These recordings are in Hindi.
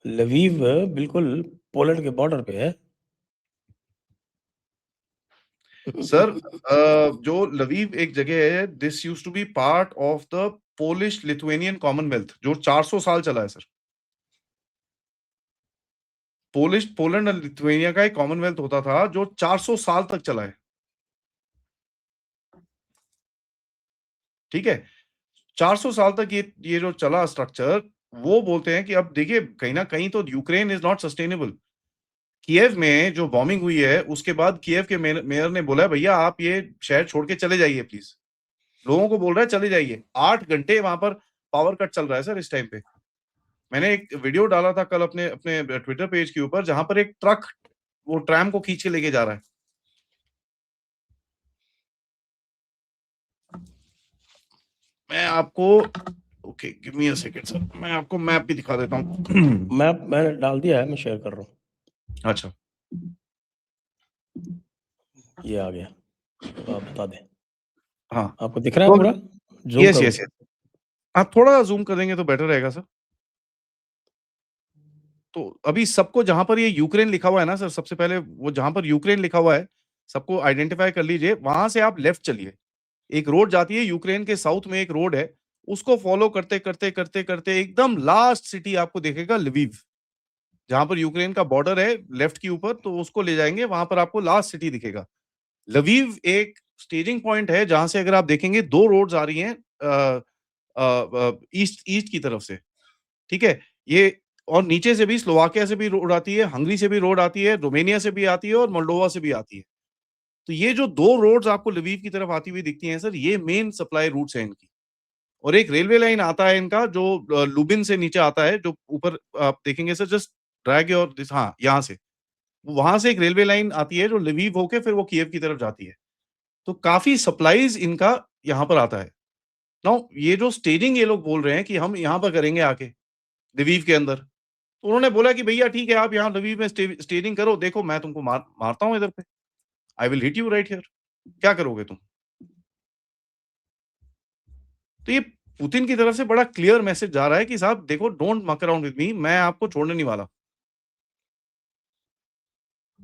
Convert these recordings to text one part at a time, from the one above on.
लवीव बिल्कुल पोलैंड के बॉर्डर पे है। सर जो लवीव एक जगह है, this used to be part of the Polish Lithuanian Commonwealth, जो 400 साल चला है सर। पोलैंड और लिथुएनिया का एक कॉमनवेल्थ होता था जो 400 साल तक चला है। ठीक है, 400 साल तक ये जो चला स्ट्रक्चर, वो बोलते हैं कि अब देखिए कहीं ना कहीं तो यूक्रेन इज नॉट सस्टेनेबल। किएव में जो बॉम्बिंग हुई है उसके बाद किएव के मेयर ने बोला भैया आप ये शहर छोड़ के चले जाइए प्लीज। लोगों को बोल रहा है चले जाइए। 8 घंटे वहां पर पावर कट चल रहा है सर इस टाइम पे। मैंने एक वीडियो डाला था कल अपने अपने ट्विटर पेज के ऊपर, जहां पर एक ट्रक वो ट्रैम को खींच के लेके जा रहा है। मैं आपको okay give me a second sir, मैं आपको मैप भी दिखा देता हूँ। मैप मैंने डाल दिया है, मैं शेयर कर रहा हूँ। अच्छा, ये आ गया, तो आप बता दें। हाँ आपको दिख रहा है पूरा? जूम यस करूं? यस यस, आप थोड़ा जूम कर देंगे तो बेटर रहेगा सर। तो अभी सबको जहां पर ये यूक्रेन लिखा हुआ है ना सर, सबसे पहले वो जहां पर यूक्रेन लिखा हुआ है सबको आइडेंटिफाई कर लीजिए। वहां से आप लेफ्ट चलिए, एक रोड जाती है यूक्रेन के साउथ में, एक रोड है, उसको फॉलो करते करते करते करते एकदम लास्ट सिटी आपको देखेगा लवीव, जहां पर यूक्रेन का बॉर्डर है लेफ्ट के ऊपर, तो उसको ले जाएंगे, वहां पर आपको लास्ट सिटी दिखेगा। लवीव एक स्टेजिंग पॉइंट है जहां से अगर आप देखेंगे दो रोड्स आ रही हैं ईस्ट ईस्ट की तरफ से। ठीक है, ये और नीचे से भी स्लोवाकिया से भी रोड आती है, हंगरी से भी रोड आती है, रोमेनिया से भी आती है और मोल्डोवा से भी आती है। तो ये जो दो रोड्स आपको लवीव की तरफ आती हुई दिखती हैं सर, ये मेन सप्लाई रूट्स हैं इनकी। और एक रेलवे लाइन आता है इनका जो लुबिन से नीचे आता है, जो ऊपर आप देखेंगे सर, जस्ट ड्रैग और दिस, हाँ यहाँ से, वहां से एक रेलवे लाइन आती है जो लवीव होके फिर वो कीव की तरफ जाती है। तो काफी सप्लाईज इनका यहाँ पर आता है। नाउ ये जो स्टेजिंग ये लोग बोल रहे हैं कि हम यहाँ पर करेंगे आके लवीव के अंदर, तो उन्होंने बोला कि भैया ठीक है आप यहाँ लवीव में स्टेजिंग करो, देखो मैं तुमको मारता हूँ इधर पे, I will hit you right here, क्या करोगे तुम। तो ये पुतिन की तरफ से बड़ा क्लियर मैसेज जा रहा है कि साहब देखो डोंट मक अराउंड विद मी, मैं आपको छोड़ने नहीं वाला।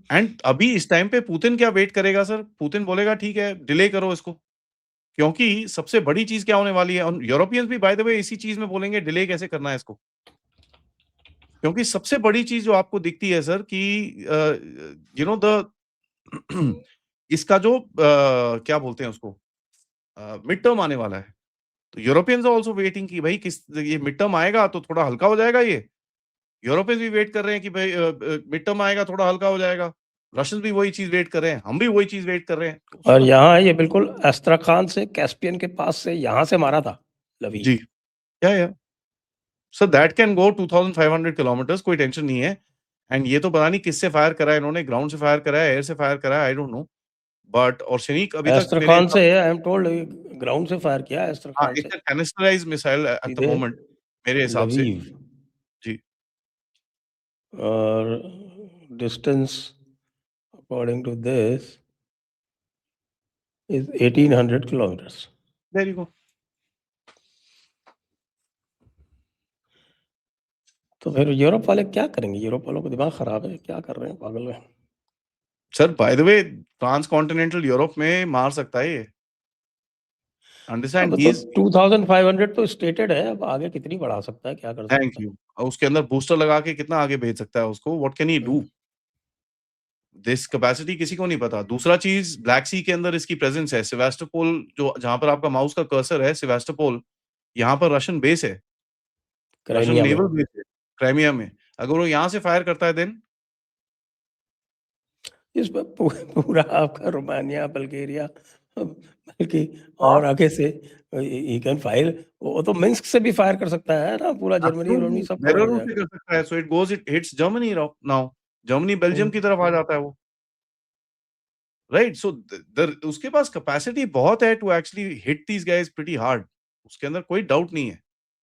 एंड अभी इस टाइम पे पुतिन क्या वेट करेगा सर, पुतिन बोलेगा ठीक है डिले करो इसको, क्योंकि सबसे बड़ी चीज क्या होने वाली है, और यूरोपियंस भी बाय द वे इसी चीज में बोलेंगे डिले कैसे करना है इसको। क्योंकि सबसे बड़ी चीज जो आपको दिखती है सर कि यू नो द इसका जो क्या बोलते हैं उसको, मिड टर्म आने वाला है। तो यूरोपियंस आल्सो वेटिंग कि भाई किस ये मिड टर्म आएगा तो थोड़ा हल्का हो जाएगा ये। यूरोपियंस भी वेट कर रहे हैं कि भाई मिड टर्म आएगा थोड़ा हल्का हो जाएगा। रशियंस भी वही चीज वेट कर रहे हैं, हम भी वही चीज वेट कर रहे हैं। और यहाँ ये बिल्कुल अस्त्रखान से कैस्पियन के पास से यहाँ से मारा था लवीव। जी, या so that can go 2500 kilometres, कोई टेंशन नहीं है। एंड ये तो पता नहीं किससे फायर करा है इन्होंने, ग्राउंड से फायर करा है, एयर से फायर करा है, आई डोंट नो। बट और शनीक अभी तक मेरे अस्त्रखान से, आई एम टोल्ड, ग्राउंड से फायर किया है हाँ, अस्त्रखान से it's a canisterised missile at the सीधे मोमेंट मेरे हिसाब से। लवीव। जी, और distance according to this is 1800 kilometres. There you go. तो फिर यूरोप वाले क्या करेंगे? यूरोप वालों को दिमाग खराब है, क्या कर रहे हैं, पागल है। Sir by the way transcontinental Europe में मार सकता है ये, अंडरस्टैंड अब ही तो इज। 2500 तो स्टेटेड है, अब आगे कितनी बढ़ा सकता है, क्या कर थैंक सकता है। यू। उसके अंदर बूस्टर लगा के कितना आगे भेज सकता है उसको, what can he do, this capacity किसी को नहीं पता। दूसरा चीज, ब्लैक सी के अंदर इसकी प्रेजेंस है, सेवास्टोपोल जो जहां पर आपका माउस का कर्सर है, सेवास्टोपोल, यहाँ पर रशियन बेस है, रशियन क्राइमिया में। नेवल बेस है, क्राइमिया में। अगर वो यहाँ से फायर करता है देन इस पर पूरा आपका रोमानिया, बल्गेरिया, बल्कि और आगे से ही कैन फायर। वो तो मिन्स्क से भी फायर कर सकता है ना, पूरा जर्मनी एब्सोल्युटली वर्मनी सब कवर हो बेलारूस से जाएगा। कर सकता है, so it goes it hits Germany now, Germany Belgium की तरफ आ जाता है वो, राइट। सो उसके पास कैपेसिटी बहुत है to actually hit these guys pretty hard, उसके अंदर कोई डाउट नहीं है।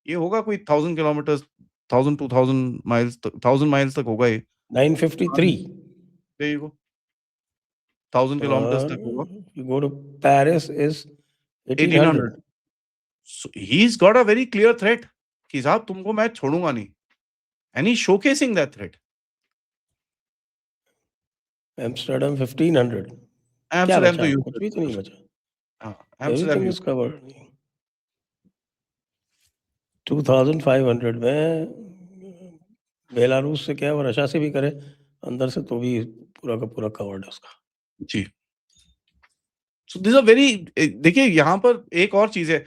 ये होगा कोई 1000 किलोमीटर, 1000 2000 माइल्स, 1000 माइल्स तक होगा ये। 953। There you go, 1000 किलोमीटर और तक होगा। you go to Paris is 1800, 1800। so he's got a very clear threat कि साहब तुमको मैं छोड़ूंगा नहीं। and he's showcasing that threat. Amsterdam 1500 क्या Amsterdam बचा? तो यूज कुछ भी तो नहीं बचा. हाँ, Amsterdam Everything use is covered. 2500 में बेलारूस से क्या, वो रशिया से भी करे अंदर से, तो भी पूरा का पूरा कवर्ड है उसका. जी. So these are very देखिए यहाँ पर एक और चीज है.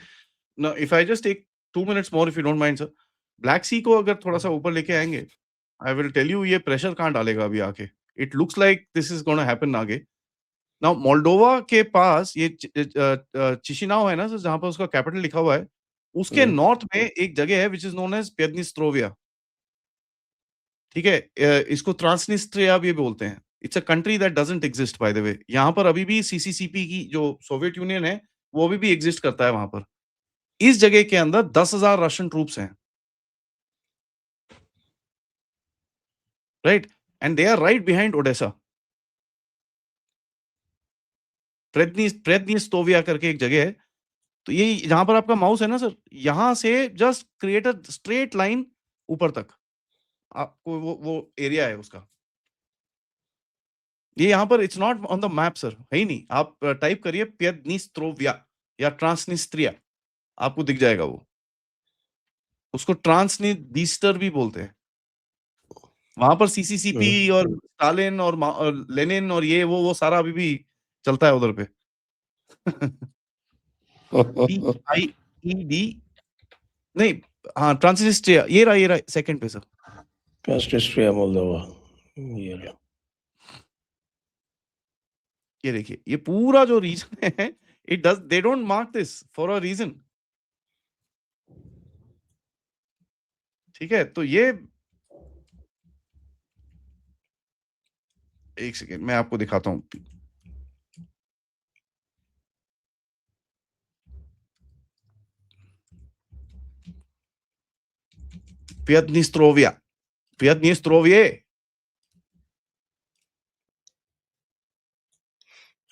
Now, if I just take 2 minutes more, if you don't mind, sir. Black sea को अगर थोड़ा सा ऊपर लेके आएंगे, आई विल टेल यू ये प्रेशर कहाँ डालेगा अभी आके. It looks like this is gonna happen आगे. नाउ मोल्डोवा के पास ये चिशिनाव है ना सर, जहां पर उसका कैपिटल लिखा हुआ है, उसके नॉर्थ में एक जगह है विच इज नोन एज पियदनिस्ट्रोविया. ठीक है, इसको ट्रांसनिस्ट्रिया भी बोलते हैं. It's a country that doesn't exist bye the वे. यहाँ पर अभी भी सीसीसीपी की जो सोवियत यूनियन है वो अभी भी एग्जिस्ट करता है वहां पर. इस जगह के अंदर 10,000 रशियन ट्रूप्स हैं. Right, and they are right behind Odesa. Pridnestrovia करके एक जगह है. तो ये जहां पर आपका माउस है ना सर, यहां से just create a straight line ऊपर तक, आपको वो एरिया है उसका. ये यहाँ पर it's not on the map sir, है ही नहीं. आप टाइप करिए पियदनिस्ट्रोविया या ट्रांसनिस्ट्रिया, आपको दिख जाएगा वो. उसको ट्रांसनिस्टर भी बोलते हैं. वहां पर सीसीसीपी और स्टालिन और लेनिन और ये वो सारा अभी भी चलता है उधर पे. PIED नहीं, हाँ ट्रांसनिस्ट्रिया, ये रहा सेकंड पे सर. ट्रांसनिस्ट्रिया मोल्दोवा, ये लो. ये देखिए, ये पूरा जो रीजन है, it does, they don't mark this for a region. ठीक है, तो ये एक सेकेंड मैं आपको दिखाता हूं. पियदनिस्ट्रोविया, पियदनिस्ट्रोविये.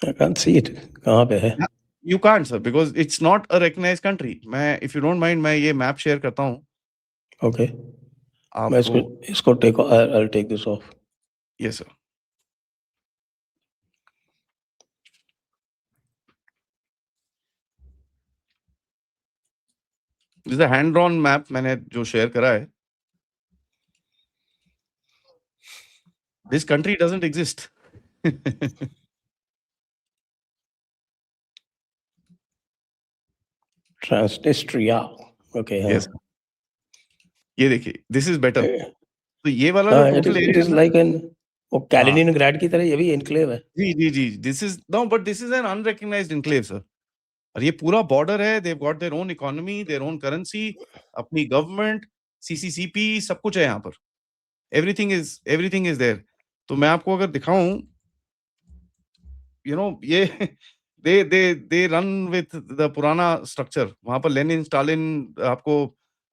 I can't see it. कहाँ पे है? You can't sir because it's not a recognized country. मैं if you don't mind मैं ये मैप शेयर करता हूँ. Okay. मैं इसको I'll take this off. Yes sir. This is a hand drawn map मैंने जो शेयर करा है. This country doesn't exist. Transnistria. Okay. Yes. ये देखिए, this is better. तो ये वाला जो it total is like an वो कैलिनिनग्राड की तरह ये भी एन्क्लेव है. जी. This is no, but this is an unrecognized enclave sir. और ये पूरा बॉर्डर है. They've got their own economy, their own currency, अपनी गवर्नमेंट, CCCP, सब कुछ है यहाँ पर. Everything is there. तो मैं आपको अगर दिखाऊं, ये they run with the पुराना स्ट्रक्चर. वहां पर लेनिन, स्टालिन, आपको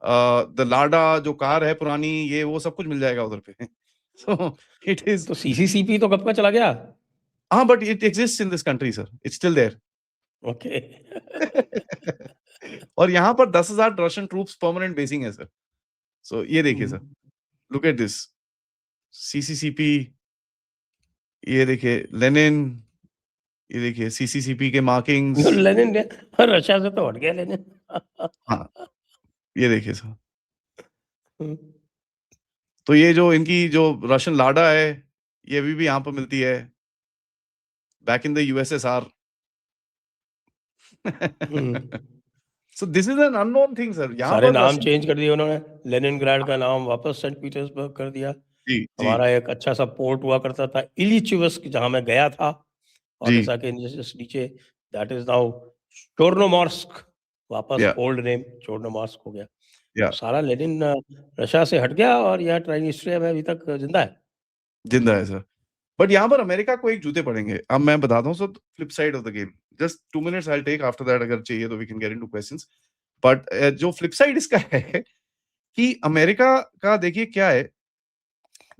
द लाडा जो कार है पुरानी, ये वो सब कुछ मिल जाएगा उधर पे. So it is. तो CCCP तो कब का चला गया? हाँ, but it exists in this country sir. It's still there. Okay. और यहाँ पर 10,000 रशियन ट्रूप्स परमानेंट बेसिंग है सर. So ये देखिए sir, look at this. CCCP, ये देखिए लेनिन, ये देखिए CCCP के मार्किंग्स. लेनिन रशिया से तो हट गया लेनिन. हाँ, ये देखिए सर. तो ये जो इनकी जो रशियन लाडा है, ये अभी भी यहाँ पर मिलती है. Back in the USSR. So this is an unknown thing sir. यहाँ सारे पर नाम चेंज कर दिए उन्होंने. लेनिनग्राड का नाम वापस सेंट पीटर्सबर्ग कर दिया. जी. हमारा एक अच्छा सा पोर्ट हुआ करता था इलिचिवस्क, जहां मैं गया था, ओडेसा के नीचे. That is now Chornomorsk. वापस ओल्ड नेम चोर्नोमॉर्स्क हो गया. सारा लेनिन रशिया से हट गया और यह ट्रांसनिस्ट्रिया में अभी तक जिंदा है सर. बट यहाँ पर अमेरिका को एक जूते पड़ेंगे. अब मैं बताता हूँ sir, flip side of the game. Just 2 minutes I'll take. After that अगर चाहिए तो we can get into questions. But जो फ्लिप साइड इसका है कि अमेरिका का देखिए क्या है.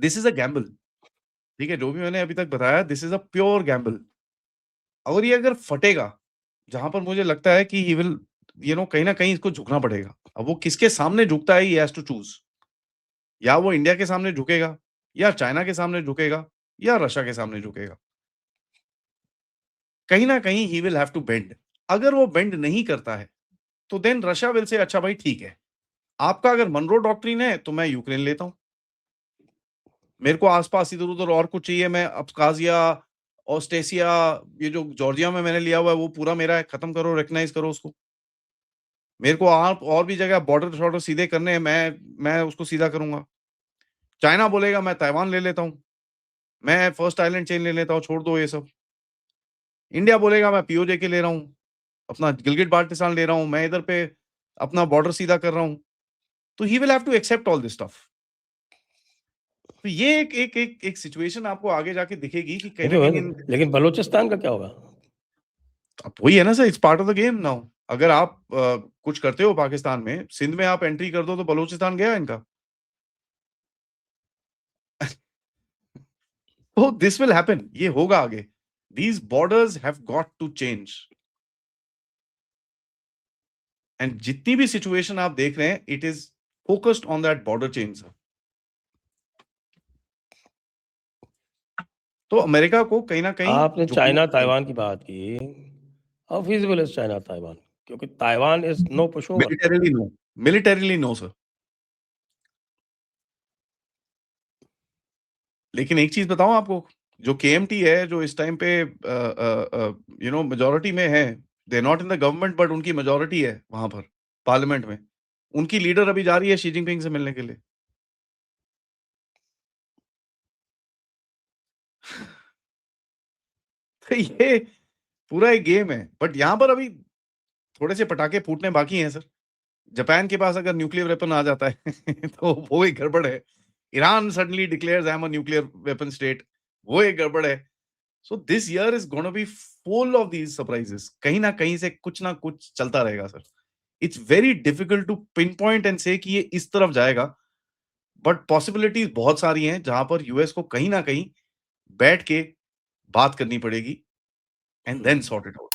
This is a gamble. ठीक है, जो भी मैंने अभी तक बताया, this is a pure gamble. और ये अगर फटेगा, जहां पर मुझे लगता है कि ही विल कहीं ना कहीं इसको झुकना पड़ेगा. अब वो किसके सामने झुकता है, ही हैज टू चूज. या वो इंडिया के सामने झुकेगा, या चाइना के सामने झुकेगा, या रशिया के सामने झुकेगा। कहीं ना कहीं he will have to bend. अगर वो बेंड नहीं करता है तो देन रशिया विल से अच्छा भाई ठीक है, आपका अगर मनरो डॉक्ट्रिन है तो मैं यूक्रेन लेता हूं, मेरे को आसपास इधर उधर और कुछ चाहिए, मैं अब्खाजिया, ऑस्टेशिया, ये जो जॉर्जिया में मैंने लिया हुआ है वो पूरा मेरा है, खत्म करो, रिकग्नाइज करो उसको। मेरे को आप और भी जगह बॉर्डर शॉर्डर सीधे करने हैं, मैं उसको सीधा करूंगा। चाइना बोलेगा मैं ताइवान ले लेता हूं, मैं फर्स्ट आइलैंड चेन ले लेता हूं, छोड़ दो ये सब। इंडिया बोलेगा मैं पीओजे के ले रहा हूं, अपना गिलगिट बाल्टिस्तान ले रहा हूं, मैं इधर पे अपना बॉर्डर सीधा कर रहा हूं। तो he will have to accept all this stuff. तो ये एक सिचुएशन आपको आगे जाके दिखेगी कि कहीं ना कहीं लेकिन बलूचिस्तान का क्या होगा? अब वही है ना sir, it's part of the game now. अगर आप कुछ करते हो पाकिस्तान में, सिंध में आप एंट्री कर दो तो बलूचिस्तान गया इनका। तो दिस विल हैपन, ये होगा आगे। These borders have got to change. And जितनी भी सिचुएशन आप देख रहे हैं, it is focused on that border change. तो अमेरिका को कहीं ना कहीं आपने चाइना ताइवान की बात की, how feasible is China Taiwan? क्योंकि Taiwan is no pushover. Militarily no sir. लेकिन एक चीज बताऊं आपको, जो केएमटी है, जो इस टाइम पे मेजोरिटी में है, they not in the government but उनकी मेजोरिटी है वहां पर पार्लियामेंट में, उनकी लीडर अभी जा रही है शी जिनपिंग से मिलने के लिए। तो ये पूरा एक गेम है, बट यहां पर अभी थोड़े से पटाखे फूटने बाकी हैं सर। जापान के पास अगर न्यूक्लियर वेपन आ जाता है तो वो एक गड़बड़ है। Iran suddenly declares I am a nuclear weapon state, वो एक गड़बड़ है। So this year is gonna be full of these surprises. कहीं ना कहीं से कुछ ना कुछ चलता रहेगा sir. It's very difficult to pinpoint and से कि ये इस तरफ जाएगा, बट पॉसिबिलिटीज बहुत सारी हैं जहां पर यूएस को कहीं ना कहीं बैठ के बात करनी पड़ेगी and then sort it out.